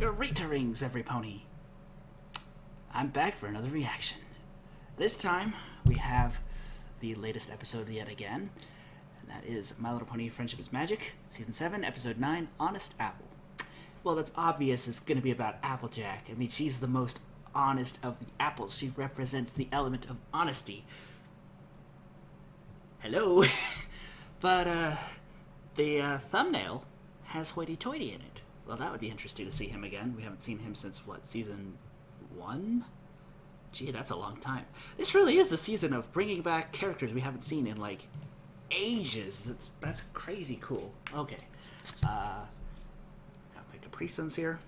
Greetings, every pony. I'm back for another reaction. This time, we have the latest episode yet again, and that is My Little Pony Friendship is Magic, Season 7, Episode 9, Honest Apple. Well, that's obvious it's going to be about Applejack. I mean, she's the most honest of the apples. She represents the element of honesty. Hello? But, the thumbnail has hoity-toity in it. Well, that would be interesting to see him again. We haven't seen him since, what, Season 1? Gee, that's a long time. This really is a season of bringing back characters we haven't seen in, like, ages. That's crazy cool. Okay. Got my Capri Suns here.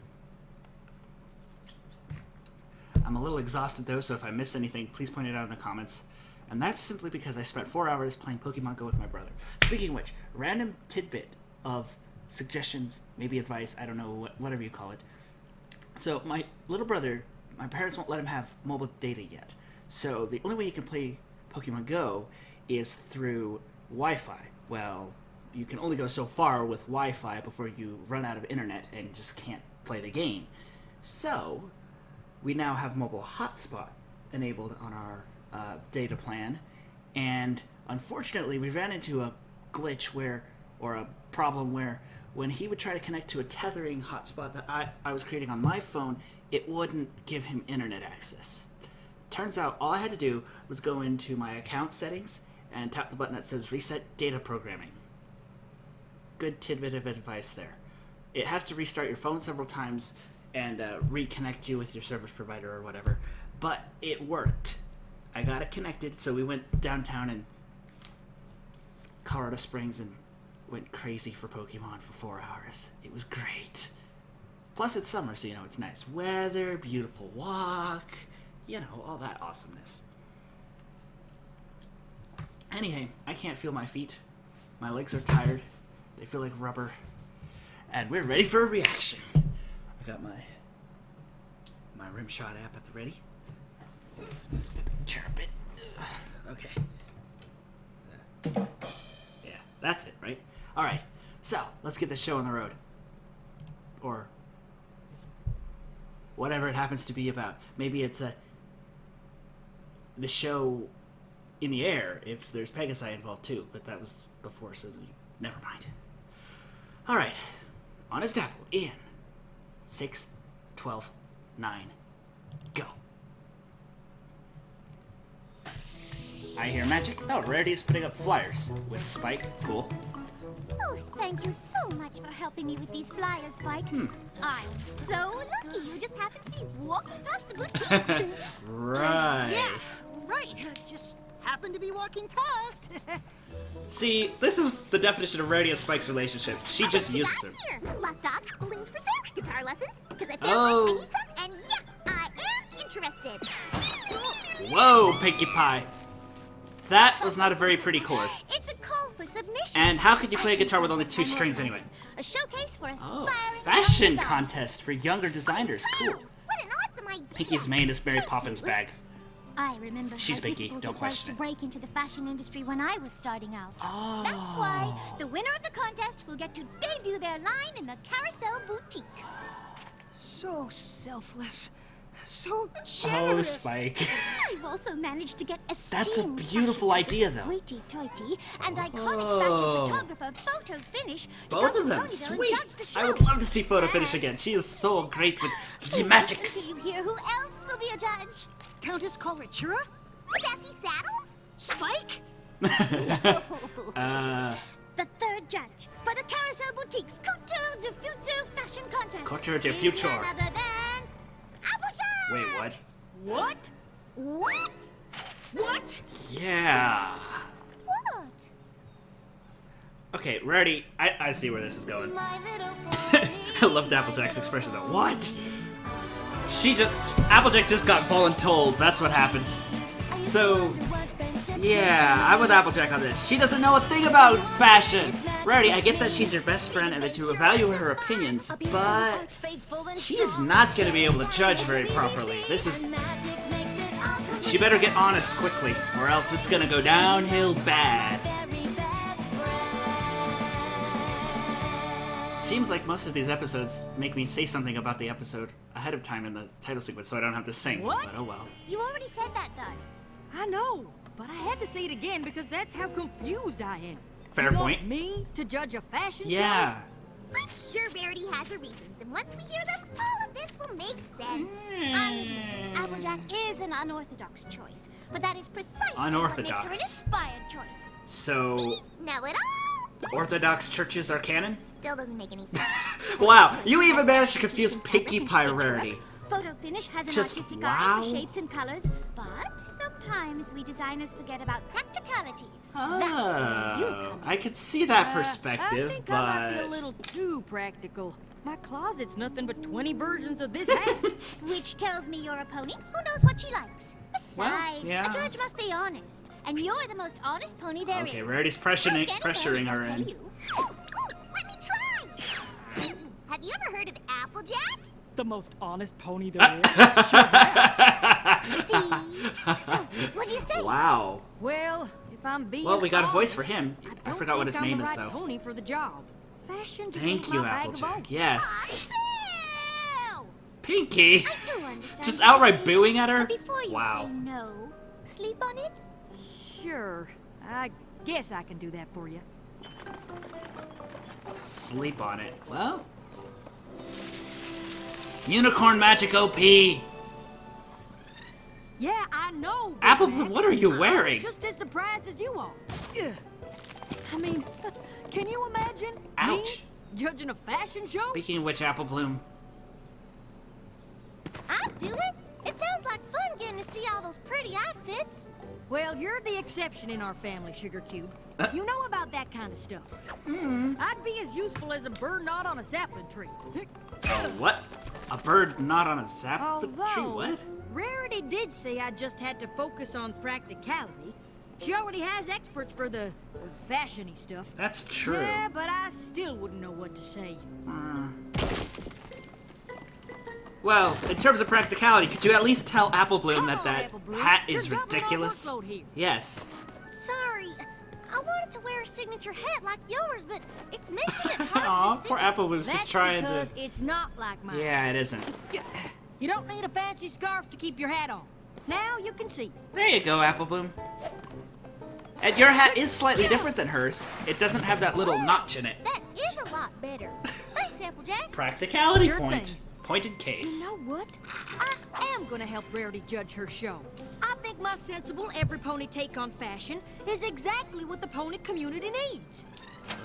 I'm a little exhausted, though, so if I miss anything, please point it out in the comments. And that's simply because I spent 4 hours playing Pokemon Go with my brother. Speaking of which, random tidbit of suggestions, maybe advice, I don't know, whatever you call it. So my little brother, my parents won't let him have mobile data yet. So the only way you can play Pokemon Go is through Wi-Fi. Well, you can only go so far with Wi-Fi before you run out of internet and just can't play the game. So we now have mobile hotspot enabled on our data plan, and unfortunately we ran into a glitch or a problem where when he would try to connect to a tethering hotspot that I was creating on my phone, it wouldn't give him internet access. Turns out all I had to do was go into my account settings and tap the button that says Reset Data Programming. Good tidbit of advice there. It has to restart your phone several times and reconnect you with your service provider or whatever, but it worked. I got it connected, so we went downtown in Colorado Springs and went crazy for Pokemon for 4 hours. It was great. Plus it's summer, so you know, it's nice weather, beautiful walk, you know, all that awesomeness. Anyway, I can't feel my feet. My legs are tired. They feel like rubber. And we're ready for a reaction. I got my Rimshot app at the ready. Let's get the chair a bit. Okay. Yeah, that's it, right? Alright, so let's get this show on the road. Or whatever it happens to be about. Maybe it's the show in the air if there's Pegasi involved too, but that was before, so never mind. Alright, Honest Apple in 6, 12, 9, go. I hear magic. Oh, Rarity is putting up flyers with Spike. Cool. Oh, thank you so much for helping me with these flyers, Spike. I'm so lucky you just happened to be walking past the boutique. Right. Yeah, right. Just happened to be walking past. See, this is the definition of Rarity and Spike's relationship. She just uses him. Here. Last stop, Bling's Pursuit, guitar lessons, because I feel like I need some, and yes, I am interested. Whoa, Pinkie Pie. That was not a very pretty chord. It's a call for submission. And how could you play a guitar with only 2 strings anyway? A showcase for aspiring fashion young contest for younger designers. Cool. What an awesome idea. Pinkie's main is Mary Poppins' bag. I remember She's how Pinkie, difficult don't it was question to it. break into the fashion industry when I was starting out. Oh. That's why the winner of the contest will get to debut their line in the Carousel Boutique. So selfless. So generous. Oh, Spike. I've also managed to get esteemed That's a beautiful idea, though. Hoity-toity and iconic fashion photographer Photo Finish. Both of them, sweet. I would love to see Photo Finish again. She is so great with the magics. You hear who else will be a judge? Countess Coritura? Sassy Saddles? Spike? The third judge for the Carousel Boutique's Couture du Futur Fashion Contest. Couture du is Futur. none other than Applejack! Wait, what? What? What? What? Yeah. What? Okay, Rarity, I see where this is going. My little pony. I loved Applejack's expression though. What? Applejack just got voluntold. That's what happened. So, yeah, I'm with Applejack on this. She doesn't know a thing about fashion. Rarity, I get that she's your best friend and that you value her opinions, but she is not going to be able to judge very properly. She better get honest quickly, or else it's going to go downhill bad. Seems like most of these episodes make me say something about the episode ahead of time in the title sequence, so I don't have to sing. What? But oh well. You already said that, Doug. I know, but I had to say it again because that's how confused I am. Fair You point. Want me to judge a fashion Yeah. I'm sure Verity has her reasons, and once we hear them, all of this will make sense. Applejack is an unorthodox choice, but that is precisely what makes her an Unorthodox. inspired choice. So, Know it all? Orthodox churches are canon? Still doesn't make any sense. Wow, you even managed to confuse Pinkie Pie Rarity. Photo finish has an Just artistic wow. eye for shapes and colors, but sometimes we designers forget about practicality. Oh, I could see that I perspective, think I might be a but... little too practical. My closet's nothing but 20 versions of this hat. Which tells me you're a pony who knows what she likes. Besides, Well, yeah. a judge must be honest, and you're the most honest pony there is. Okay, Rarity's pressuring her in. Ooh, let me try! Excuse me, have you ever heard of Applejack? The most honest pony there is. See? So, what do you say? Wow. Well, if I'm being Well, we got a voice honest, for him. I don't forgot what think his I'm name the is, right though. pony for the job. Fashion just Thank ain't you, my bag of Applejack. bones. Yes. Ew! Pinkie! I do understand Just the outright hesitation, booing at her? but before you Wow. say no, sleep on it? Sure. I guess I can do that for you. Sleep on it. Well... Unicorn Magic OP! Yeah, I know. Big Applebloom, Man. what are you I'm wearing? just as surprised as you are. Ugh. I mean, can you imagine Ouch. me judging a fashion show? Speaking of which, Applebloom... I'll do it. It sounds like fun getting to see all those pretty outfits. Well, you're the exception in our family, Sugar Cube. You know about that kind of stuff. I'd be as useful as a bird knot on a sapling tree. What? A bird not on a sapling tree? Although, What? Rarity did say I just had to focus on practicality. She already has experts for the fashion-y stuff. That's true. Yeah, but I still wouldn't know what to say. Well, in terms of practicality, could you at least tell Applebloom that Come on, that Applebloom. hat You're is dropping our ridiculous? workload here. Yes. Sorry, I wanted to wear a signature hat like yours, but it's making it hard Aw, to see. poor Applebloom's That's just trying because to... it's not like mine. Yeah, it isn't. You don't need a fancy scarf to keep your hat on. Now you can see. There you go, Applebloom. And your hat is slightly different than hers. It doesn't have that little notch in it. That is a lot better. Thanks, Applejack. Practicality Sure point. thing. Pointed case. You know what? I am gonna help Rarity judge her show. I think my sensible every pony take on fashion is exactly what the pony community needs.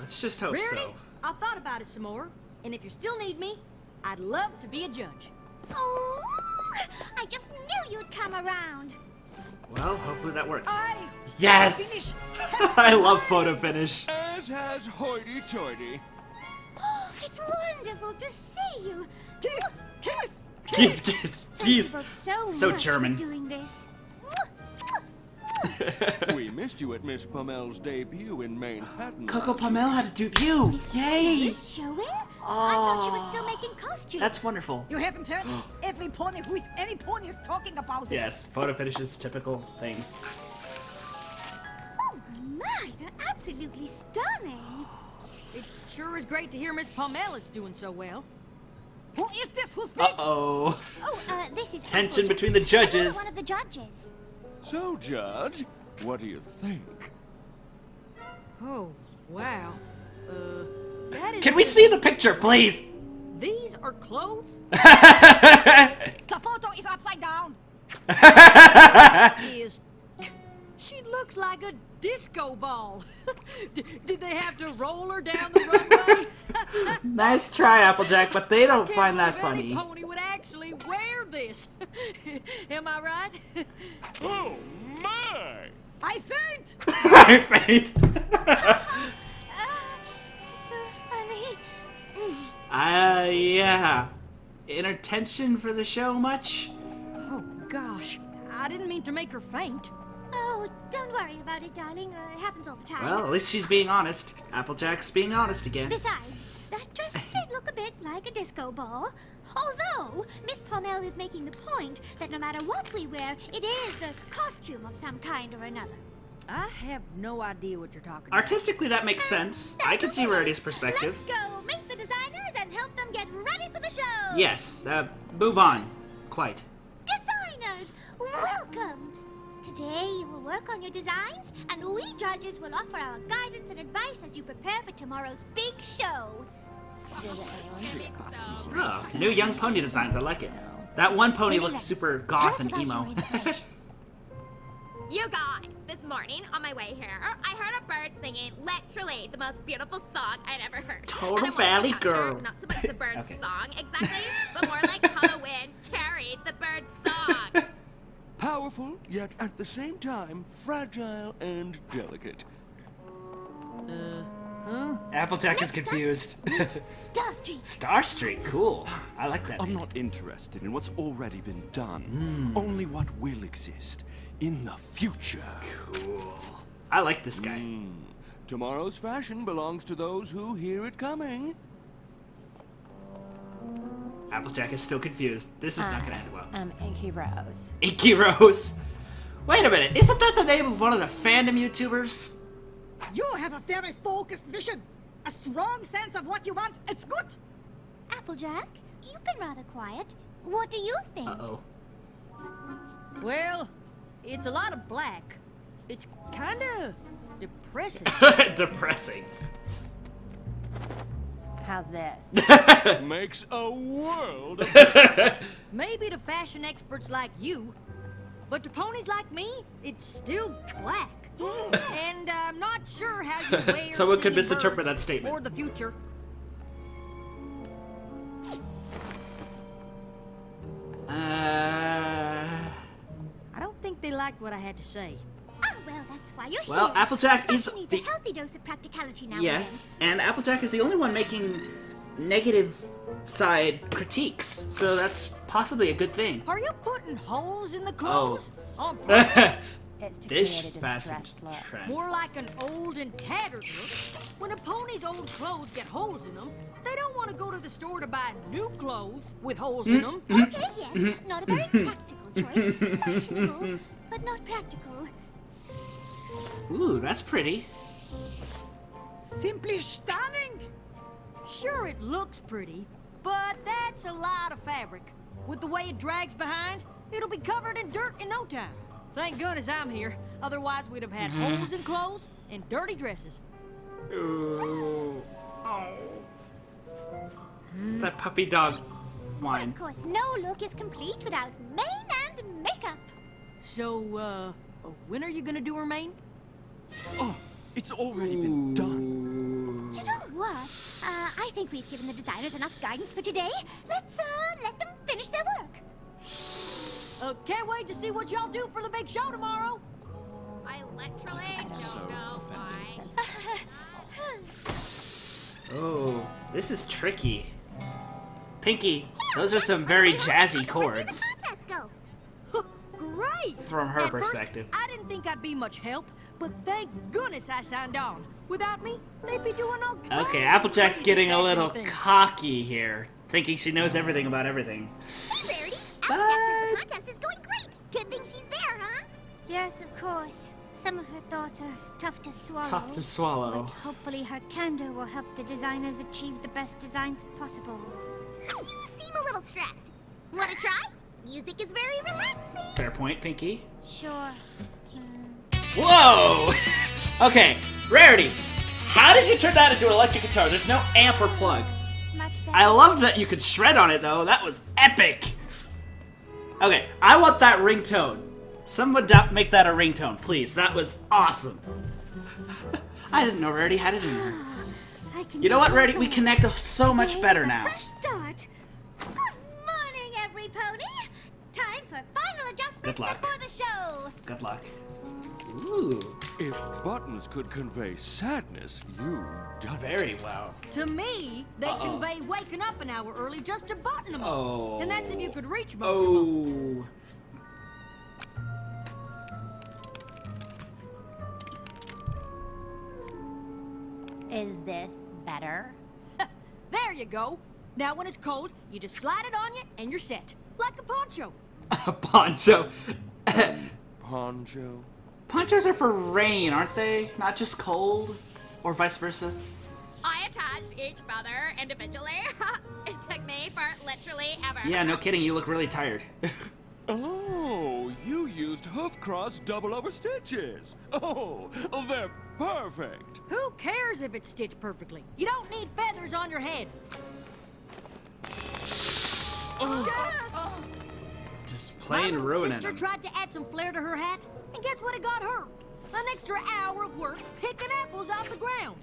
Let's just hope Rarity, so. I've thought about it some more, and if you still need me, I'd love to be a judge. Oh, I just knew you'd come around. Well, hopefully that works. I Yes! I love photo finish. As has hoity-toity. It's wonderful to see you. kiss, kiss. Kiss, kiss, Thank you kiss. both So much German. for doing this. We missed you at Miss Pommel's debut in Manhattan. Coco Pommel had a debut. Yay! This show it? I thought you were still making costumes. That's wonderful. You haven't heard? Every pony who is any pony is talking about it. Yes, photo finish is typical thing. Oh my, they're absolutely stunning. It sure is great to hear Miss Pommel is doing so well. Who is this? Who's speaks? Uh-oh. Oh, this is Tension Applejack. between the judges. One of the judges. So, Judge, what do you think? Oh, wow. That is... Can we see the picture, please? These are clothes? The photo is upside down. Is... She looks like a disco ball. Did they have to roll her down the runway? Nice try, Applejack, but they don't Can't find that believe any funny. pony would actually wear this. Am I right? Oh, my! I faint. I faint. So funny. Yeah. Inattention for the show much? Oh, gosh. I didn't mean to make her faint. Oh, don't worry about it, darling. It happens all the time. Well, at least she's being honest. Applejack's being honest again. Besides, that dress did look a bit like a disco ball. Although, Miss Pommel is making the point that no matter what we wear, it is a costume of some kind or another. I have no idea what you're talking about. Artistically, that makes sense. I can see Rarity's perspective. Let's go meet the designer ready for the show? Yes, move on. Quite. Designers, welcome! Today you will work on your designs, and we judges will offer our guidance and advice as you prepare for tomorrow's big show. Oh, new young pony designs, I like it. That one pony looked super goth and emo. You guys, this morning on my way here, I heard a bird singing literally the most beautiful song I'd ever heard. Total And I wanted to Valley capture girl. Not so much the bird's Okay. song exactly, but more like how the wind carried the bird's song. Powerful, yet at the same time fragile and delicate. Applejack is confused. Star Street. Star Street, cool. I like that. I'm not interested in what's already been done. Only what will exist in the future. Cool. I like this guy. Tomorrow's fashion belongs to those who hear it coming. Applejack is still confused. This is not gonna end well. I'm Inky Rose. Inky Rose. Wait a minute, isn't that the name of one of the fandom YouTubers? You have a very focused vision. A strong sense of what you want. It's good. Applejack, you've been rather quiet. What do you think? Uh-oh. Well, it's a lot of black. It's kinda depressing. Depressing. How's this? Makes a world of Maybe to fashion experts like you, but to ponies like me, it's still black. And I'm not sure how you wear Someone could singing misinterpret birds that statement. or the future. I don't think they liked what I had to say. Oh, well, that's why you're Well, here. Applejack is Needs the... a healthy dose of practicality now. Yes, and Applejack is the only one making negative side critiques, so that's possibly a good thing. Are you putting holes in the Oh. clothes? On purpose? It's to This create a fast distressed look. trend. More like an old and tattered look. When a pony's old clothes get holes in them, they don't want to go to the store to buy new clothes with holes in them. Okay, yes. Not a very practical choice. Fashionable, but not practical. Ooh, that's pretty. Simply stunning. Sure, it looks pretty, but that's a lot of fabric. With the way it drags behind, it'll be covered in dirt in no time. Thank goodness I'm here. Otherwise, we'd have had holes in clothes and dirty dresses. Ooh. Oh. That puppy dog whine. Of course, no look is complete without mane and makeup. So, when are you gonna do her mane? Oh, it's already been done. You know what? I think we've given the designers enough guidance for today. Let's, let them finish their work. Can't wait to see what y'all do for the big show tomorrow. I literally don't know why. Oh, this is tricky. Pinky, those are some very jazzy chords Let's go. Great! from her At first, perspective. I didn't think I'd be much help, but thank goodness I signed on. Without me, they'd be doing all kinds Okay, of Applejack's crazy getting a fashion little things. cocky here, thinking she knows everything about everything. Rarity, Applejack says the contest is going great. Good thing she's there, huh? Yes, of course. Some of her thoughts are tough to swallow. Tough to swallow. But hopefully her candor will help the designers achieve the best designs possible. You seem a little stressed. Want to try? Music is very relaxing. Fair point, Pinky. Sure. Whoa! Okay, Rarity, how did you turn that into an electric guitar? There's no amp or plug. Much better. I love that you could shred on it, though. That was epic. Okay, I want that ringtone. Someone make that a ringtone, please. That was awesome. I didn't know Rarity had it in her. I can You know what, do Rarity? We both. connect so much Today better is a now. Fresh start. Good morning, every pony. Time for final adjustments Good luck. before the show. Good luck. Ooh, If buttons could convey sadness, you've done it. very well. To me, they convey waking up an hour early just to button them up. Oh. And that's if you could reach most of them. Oh. Is this better? There you go. Now when it's cold, you just slide it on you and you're set. Like a poncho. A poncho. Poncho. Ponchos are for rain, aren't they? Not just cold? Or vice versa? I attached each feather individually. It took me for literally ever. Yeah, no kidding. You look really tired. Oh, you used hoof cross double over stitches. Oh, they're perfect. Who cares if it's stitched perfectly? You don't need feathers on your head. Just My plain little ruining sister them. tried to add some flair to her hat, and guess what it got her? An extra hour of work picking apples out the ground.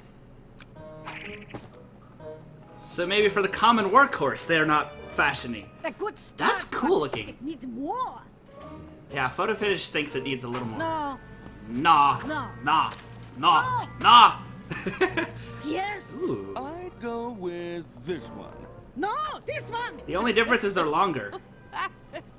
So maybe for the common workhorse, they're not fashiony. A good start. That's cool but looking. It needs more. Yeah, Photo Finish thinks it needs a little more. No. Nah. No. Nah. Nah. Nah. Yes. Ooh. I'd go with this one. No, this one. The only difference is they're longer.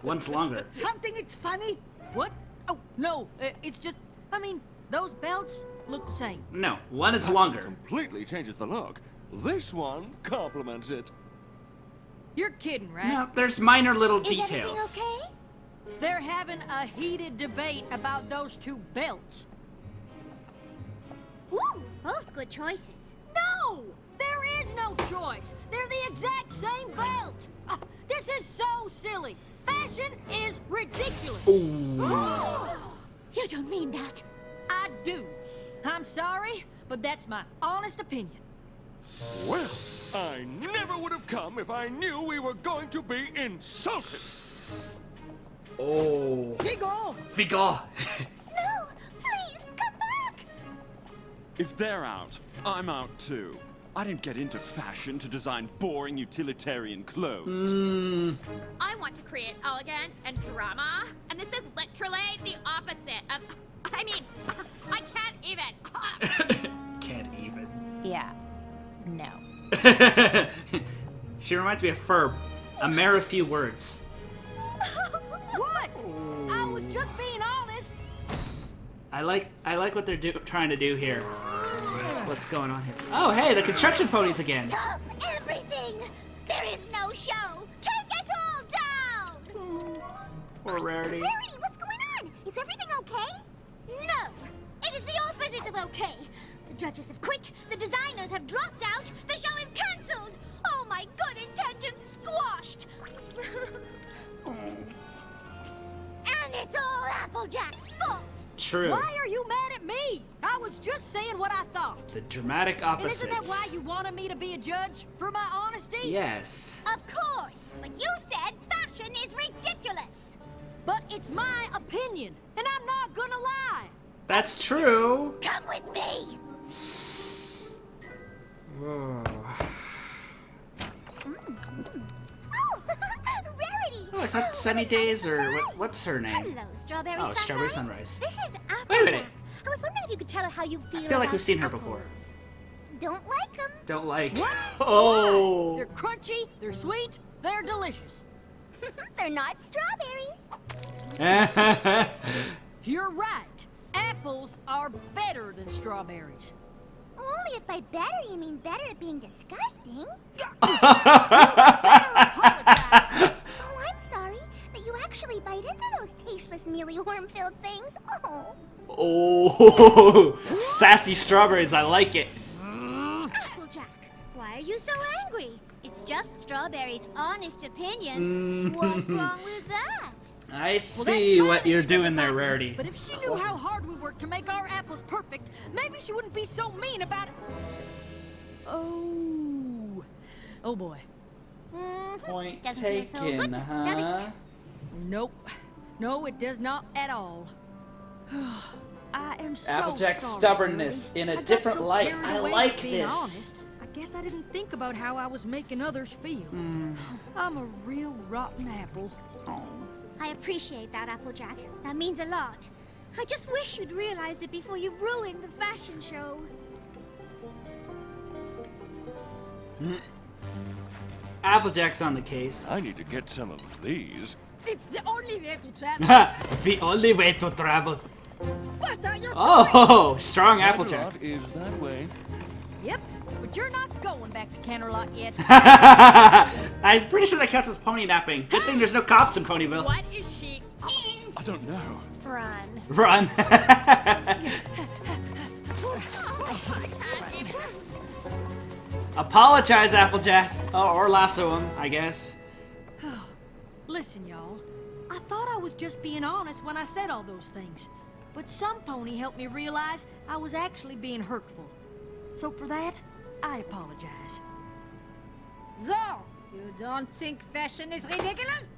One's longer. Something it's funny. What? Oh, no, it's just, I mean, those belts look the same. No, one is longer. Completely changes the look. This one complements it. You're kidding, right? No, there's minor little Is everything details. okay? They're having a heated debate about those two belts. Ooh, both good choices. No! There is no choice. They're the exact same belt. This is so silly. Fashion is ridiculous. You don't mean that. I do. I'm sorry, but that's my honest opinion. Well, I never would have come if I knew we were going to be insulted. Oh. Figo. Figo. No, please, come back. If they're out, I'm out too. I didn't get into fashion to design boring utilitarian clothes. I want to create elegance and drama, and this is literally the opposite of. I mean, I can't even. Can't even. Yeah. No. She reminds me of Ferb. A mere few words. What? I was just being honest. I like what they're trying to do here. What's going on here? Oh, hey, the construction ponies again. Stop everything. There is no show. Take it all down. Poor Rarity. Rarity, what's going on? Is everything okay? No, it is the opposite of okay. The judges have quit. The designers have dropped out. The show is cancelled. All my good intentions squashed. And it's all Applejack's fault. True. Why are you mad at me? I was just saying what I thought. The dramatic And opposites. isn't that why you wanted me to be a judge? For my honesty? Yes. Of course, but you said fashion is ridiculous. But it's my opinion, and I'm not gonna lie. That's true. Come with me. Whoa. Oh, Rarity. Oh, is that Sunny Days or what's her name? Hello, Strawberry Oh, Sunrise. Strawberry Sunrise. This is Applejack. Wait a minute. I was wondering if you could tell her how you feel. I feel like about we've seen her apples. before. Don't like them. Don't like. What? Oh. They're crunchy, they're sweet, they're delicious. They're not strawberries. You're right. Apples are better than strawberries. Only if by better you mean better at being disgusting. Apologize. Oh, I'm sorry. But you actually bite into those tasteless, mealy, worm-filled things. Oh. Oh. Sassy strawberries. I like it. Applejack, why are you so angry? It's just Strawberry's honest opinion. What's wrong with that? I see Well, that's what fine you're if she doesn't doing there, like them. Rarity. But if she knew how hard we worked to make our apples perfect, maybe she wouldn't be so mean about it. Oh. Oh boy. Point Doesn't feel so taken, good, does huh? it? Nope. No, it does not at all. I am so Applejack's sorry, stubbornness Rarity. in a I got different so light. carried I away like with being this. Honest. I guess I didn't think about how I was making others feel. I'm a real rotten apple. I appreciate that, Applejack. That means a lot. I just wish you'd realized it before you ruined the fashion show. Applejack's on the case. I need to get some of these. It's the only way to travel. The only way to travel. What are you Oh, strong Applejack. Lot is that way. Yep, but you're not going back to Canterlot yet. I'm pretty sure that counts as pony napping. Good thing there's no cops in Ponyville. What is she eating? I don't know. Run. Run. Apologize, Applejack. Oh, or lasso him, I guess. Listen, y'all. I thought I was just being honest when I said all those things. But some pony helped me realize I was actually being hurtful. So for that, I apologize. So, you don't think fashion is ridiculous?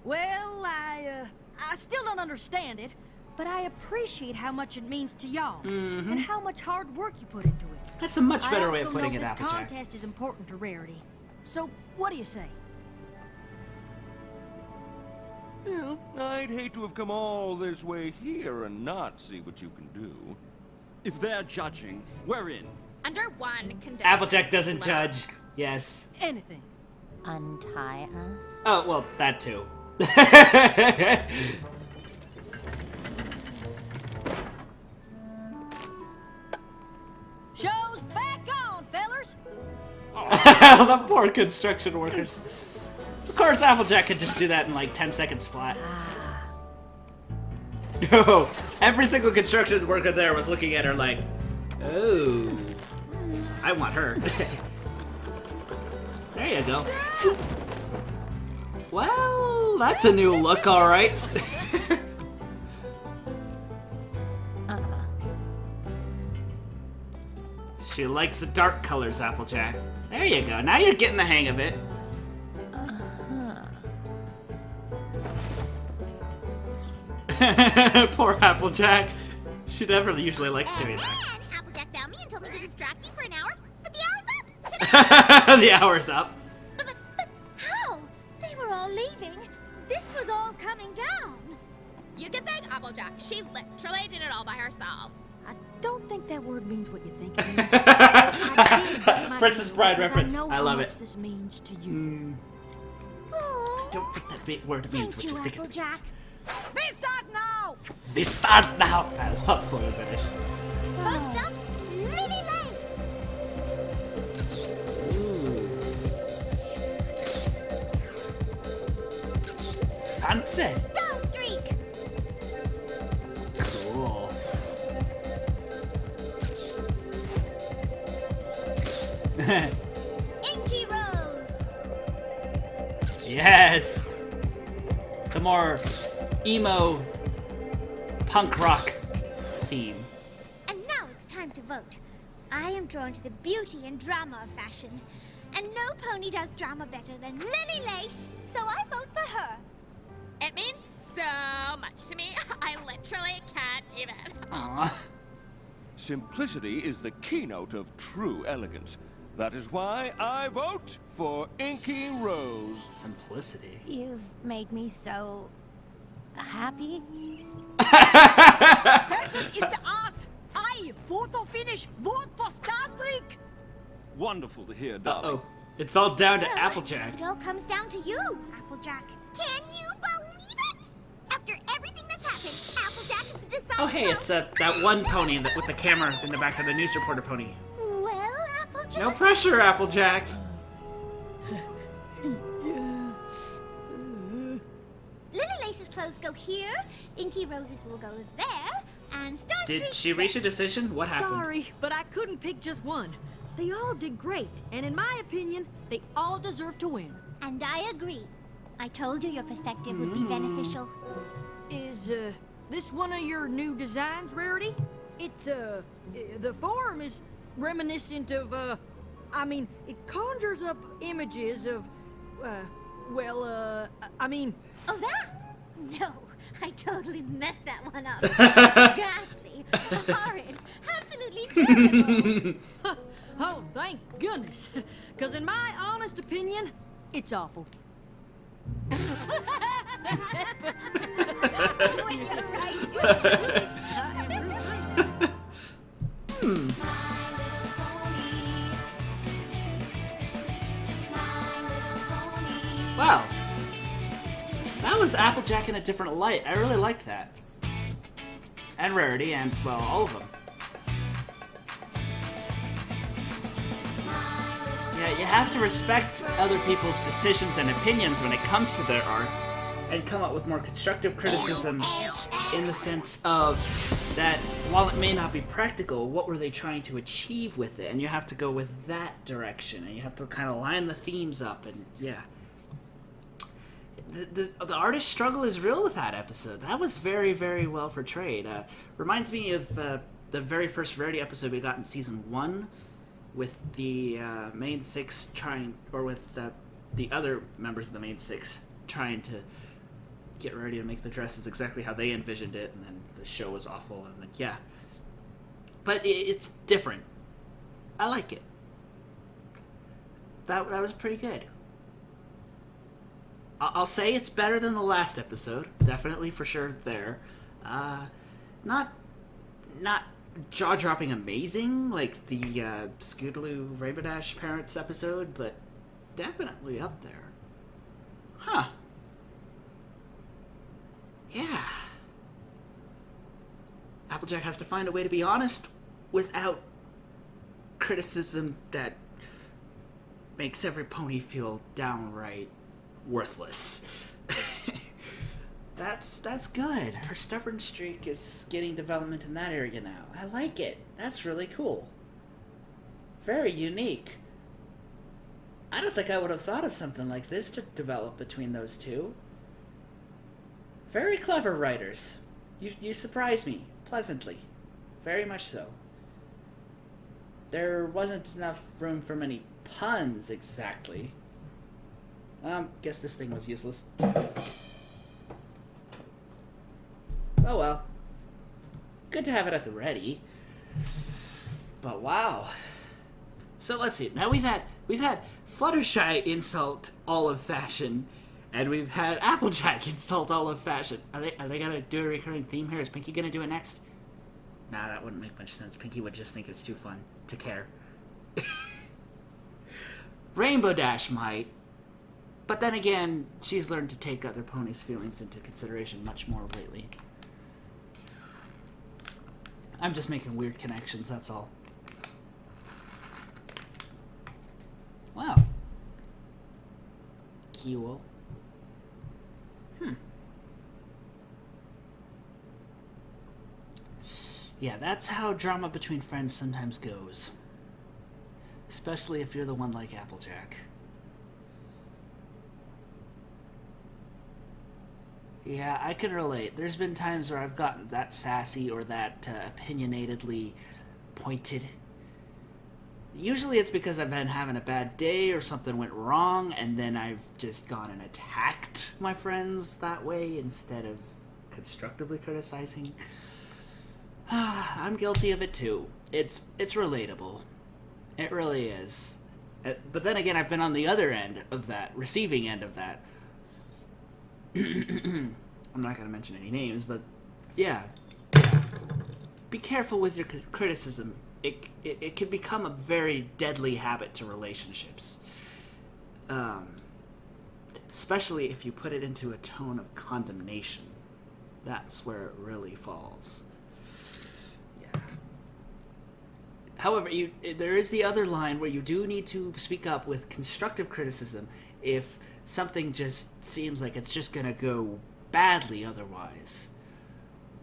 Well, I still don't understand it, but I appreciate how much it means to y'all and how much hard work you put into it. That's a much better way of putting it, this Applejack. contest is important to Rarity. So, what do you say? Well, I'd hate to have come all this way here and not see what you can do. If they're judging, we're in. Under one condition. Applejack doesn't judge. Yes. Anything. Untie us. Oh, well, that too. Show's back on, fellers! The poor construction workers. Of course, Applejack could just do that in like 10 seconds flat. No, every single construction worker there was looking at her like, oh, I want her. There you go. Well, that's a new look, all right. She likes the dark colors, Applejack. There you go. Now you're getting the hang of it. Poor Applejack. She never usually likes doing that. And Applejack found me and told me to distract you for an hour, but the hour's up! The hour's up. But how? They were all leaving. This was all coming down. You can thank Applejack. She literally did it all by herself. I don't think that word means what you think it means. Princess Bride reference. I know I love how it. much this means to you. Oh, Don't think that big word means thank what you, you think it Applejack. means. We start now! We start now. I love photo finish. First up, Lily Lace. Fancy. Star Streak. Cool. Inky Rose. Yes. The more emo punk rock theme. And now it's time to vote. I am drawn to the beauty and drama of fashion. And no pony does drama better than Lily Lace, so I vote for her. It means so much to me. I literally can't even. Aww. Simplicity is the keynote of true elegance. That is why I vote for Inky Rose. Simplicity. You've made me so happy. Fashion is the art! I, photo finish, vote for Star Streak! Wonderful to hear, darling. Uh-oh. It's all down to Well, Applejack. It all comes down to you, Applejack. Can you believe it? After everything that's happened, Applejack is the decider. Oh, hey, it's that one pony with the camera in the back of the news reporter pony. Well, Applejack. No pressure, Applejack. Lily Lace's clothes go here, Inky Rose's will go there, and Star Did Streak's she reach a decision? What happened? Sorry, but I couldn't pick just one. They all did great, and in my opinion, they all deserve to win. And I agree. I told you your perspective would be beneficial. Is, this one of your new designs, Rarity? It's, the form is reminiscent of, I mean, it conjures up images of, I mean... Oh, that? No, I totally messed that one up. Ghastly, horrid, absolutely terrible. Oh, thank goodness. Because in my honest opinion, it's awful. Wait, you're right. Wow. That was Applejack in a different light. I really liked that. And Rarity, and, well, all of them. Yeah, you have to respect other people's decisions and opinions when it comes to their art, and come up with more constructive criticism in the sense of that while it may not be practical, what were they trying to achieve with it? And you have to go with that direction, and you have to kind of line the themes up, and yeah. The artist struggle is real with that episode. That was very, very well portrayed. Reminds me of the very first Rarity episode we got in season 1 with the main 6 trying, or with the other members of the main 6 trying to get Rarity to make the dresses exactly how they envisioned it, and then the show was awful, and then, yeah. But it's different. I like it. That was pretty good. I'll say it's better than the last episode. Definitely, for sure, there. Not jaw-dropping amazing like the Scootaloo Rainbow Dash Parents episode, but definitely up there. Huh. Yeah. Applejack has to find a way to be honest without criticism that makes every pony feel downright worthless. That's good. Her stubborn streak is getting development in that area now. I like it. That's really cool. Very unique. I don't think I would have thought of something like this to develop between those two. Very clever writers. You surprise me pleasantly. Very much so. There wasn't enough room for many puns exactly. Guess this thing was useless. Oh well. Good to have it at the ready. But wow. So let's see. Now we've had Fluttershy insult all of fashion, and we've had Applejack insult all of fashion. Are they gonna do a recurring theme here? Is Pinky gonna do it next? Nah, that wouldn't make much sense. Pinky would just think it's too fun to care. Rainbow Dash might. But then again, she's learned to take other ponies' feelings into consideration much more lately. I'm just making weird connections, that's all. Wow. Cool. Yeah, that's how drama between friends sometimes goes. Especially if you're the one like Applejack. Yeah, I can relate. There's been times where I've gotten that sassy or that opinionatedly pointed. Usually it's because I've been having a bad day or something went wrong, and then I've just gone and attacked my friends that way instead of constructively criticizing. I'm guilty of it too. It's relatable. It really is. But then again, I've been on the other end of that, receiving end of that. I'm not going to mention any names, but yeah. Be careful with your criticism. It can become a very deadly habit to relationships. Especially if you put it into a tone of condemnation. That's where it really falls. Yeah. However, there is the other line where you do need to speak up with constructive criticism if something just seems like it's just gonna go badly otherwise.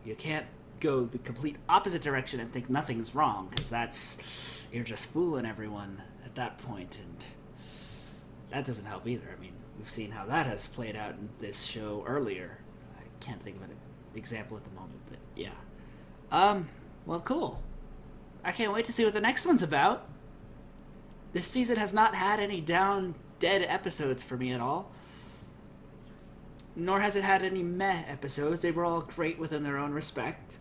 You can't go the complete opposite direction and think nothing's wrong, because you're just fooling everyone at that point, and that doesn't help either. I mean, we've seen how that has played out in this show earlier. I can't think of an example at the moment, but yeah. Well, cool. I can't wait to see what the next one's about. This season has not had any dead episodes for me at all. Nor has it had any meh episodes. They were all great within their own respect.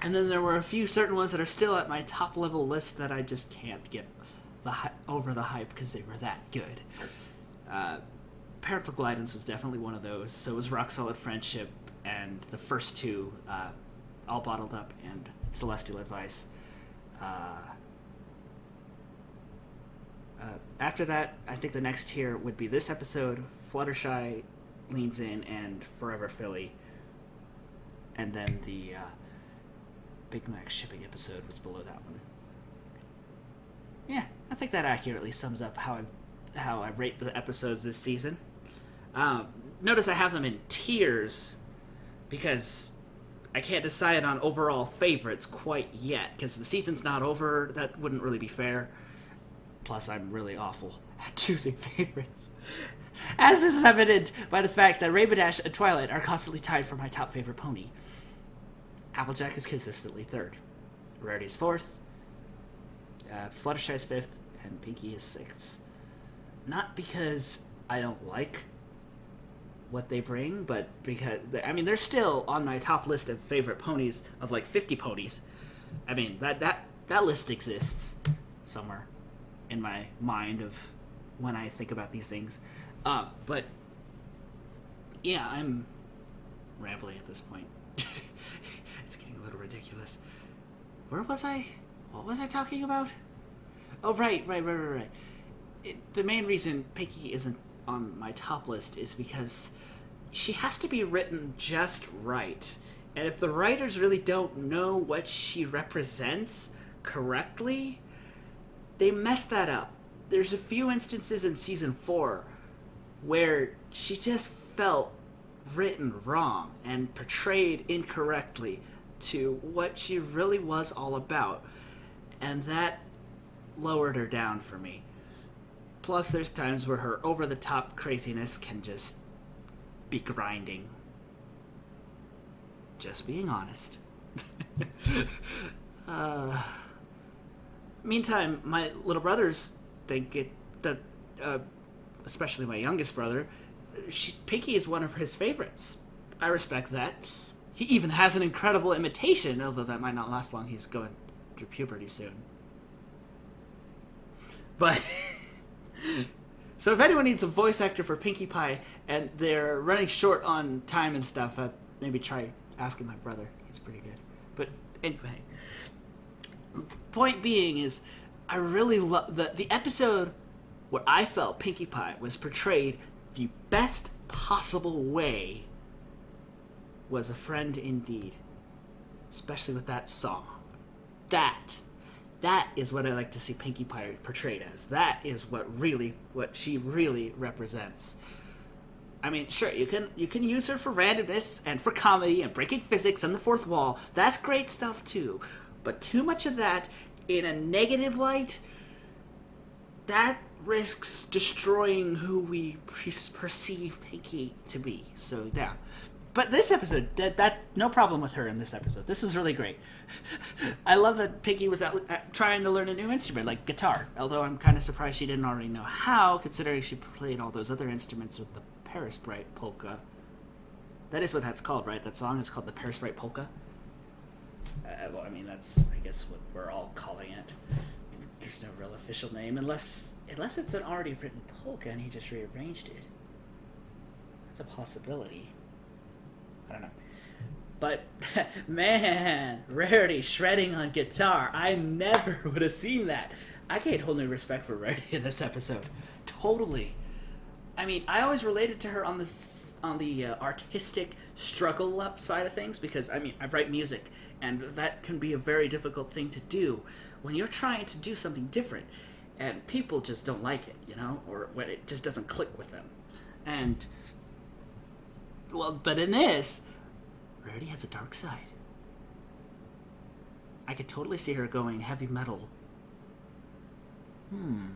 And then there were a few certain ones that are still at my top level list that I just can't get over the hype because they were that good. Parental Guidance was definitely one of those. So was Rock Solid Friendship, and the first two, All Bottled Up and Celestial Advice. After that, I think the next tier would be this episode, Fluttershy Leans In, and Forever Philly. And then the Big Mac shipping episode was below that one. Yeah, I think that accurately sums up how I rate the episodes this season. Notice I have them in tiers because I can't decide on overall favorites quite yet, because the season's not over. That wouldn't really be fair. Plus, I'm really awful at choosing favorites. As is evident by the fact that Rainbow and Twilight are constantly tied for my top favorite pony. Applejack is consistently third. Rarity is fourth. Fluttershy is fifth. And Pinkie is sixth. Not because I don't like what they bring, but because, I mean, they're still on my top list of favorite ponies of like 50 ponies. I mean, that list exists somewhere in my mind of when I think about these things. But yeah, I'm rambling at this point. It's getting a little ridiculous. Where was I? What was I talking about? Oh, right. The main reason Pinkie isn't on my top list is because she has to be written just right. And if the writers really don't know what she represents correctly, they mess that up. There's a few instances in season 4 where she just felt written wrong and portrayed incorrectly to what she really was all about. And that lowered her down for me. Plus, there's times where her over-the-top craziness can just be grinding. Just being honest. Meantime, my little brothers think especially my youngest brother, Pinkie is one of his favorites. I respect that. He even has an incredible imitation, although that might not last long. He's going through puberty soon. But so if anyone needs a voice actor for Pinkie Pie and they're running short on time and stuff, maybe try asking my brother. He's pretty good. But anyway, point being is, I really love the episode where I felt Pinkie Pie was portrayed the best possible way was A Friend Indeed. Especially with that song. That is what I like to see Pinkie Pie portrayed as. That is what she really represents. I mean, sure, you can use her for randomness and for comedy and breaking physics and the fourth wall. That's great stuff too. But too much of that in a negative light, that risks destroying who we perceive Pinkie to be. So yeah. But this episode, that no problem with her in this episode. This was really great. I love that Pinkie was trying to learn a new instrument, like guitar. Although I'm kind of surprised she didn't already know how, considering she played all those other instruments with the Paris Bright polka. That is what that's called, right? That song is called the Paris Bright polka. Well, I mean, that's, I guess, what we're all calling it. There's no real official name, unless it's an already written polka and he just rearranged it. That's a possibility. I don't know. But, man, Rarity shredding on guitar. I never would have seen that. I gained whole new respect for Rarity in this episode. Totally. I mean, I always related to her on the artistic struggle up side of things, because, I mean, I write music, and that can be a very difficult thing to do when you're trying to do something different, and people just don't like it, you know? Or when it just doesn't click with them. And, well, but in this, Rarity has a dark side. I could totally see her going heavy metal. I'm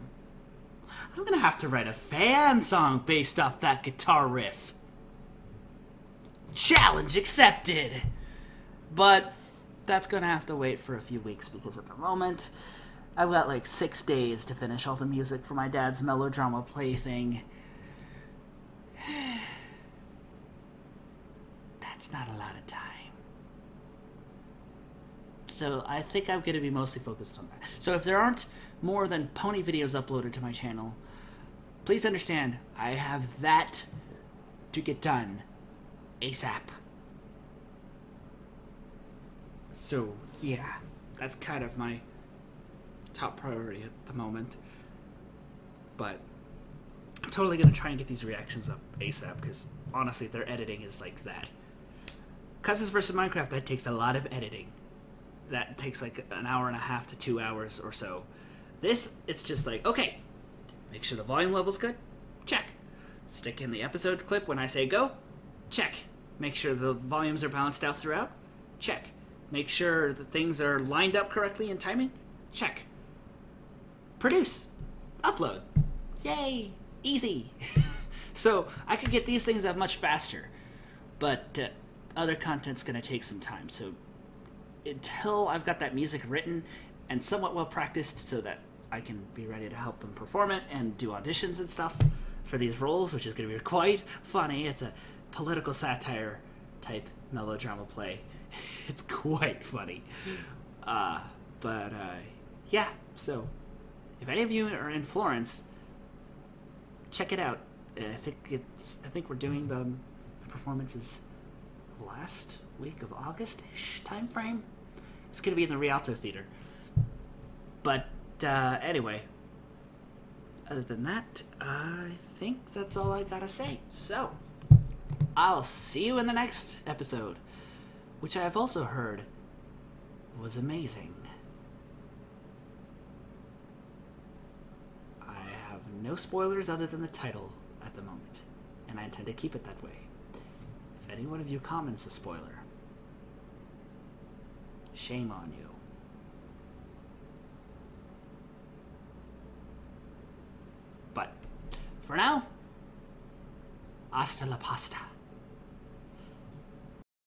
gonna have to write a fan song based off that guitar riff. Challenge accepted! But that's gonna have to wait for a few weeks, because at the moment, I've got like 6 days to finish all the music for my dad's melodrama plaything. That's not a lot of time. So I think I'm going to be mostly focused on that. So if there aren't more than pony videos uploaded to my channel, please understand I have that to get done ASAP. So yeah, that's kind of my top priority at the moment. But I'm totally going to try and get these reactions up ASAP, because honestly their editing is like that. Cousins vs. Minecraft, that takes a lot of editing. That takes like an hour and a half to 2 hours or so. This, it's just like, okay, make sure the volume level's good, check. Stick in the episode clip when I say go, check. Make sure the volumes are balanced out throughout, Check. Make sure that things are lined up correctly in timing? Check. Produce. Upload. Yay! Easy. So I could get these things up much faster, but other content's going to take some time. So until I've got that music written and somewhat well practiced so that I can be ready to help them perform it and do auditions and stuff for these roles, which is going to be quite funny. It's a political satire type melodrama play. It's quite funny. Yeah, so if any of you are in Florence, check it out. I think we're doing the performances last week of August-ish time frame. It's going to be in the Rialto Theater. But anyway, other than that, I think that's all I gotta say. So, I'll see you in the next episode, which I have also heard was amazing. I have no spoilers other than the title at the moment, and I intend to keep it that way. If any one of you comments a spoiler, shame on you. But for now, hasta la pasta.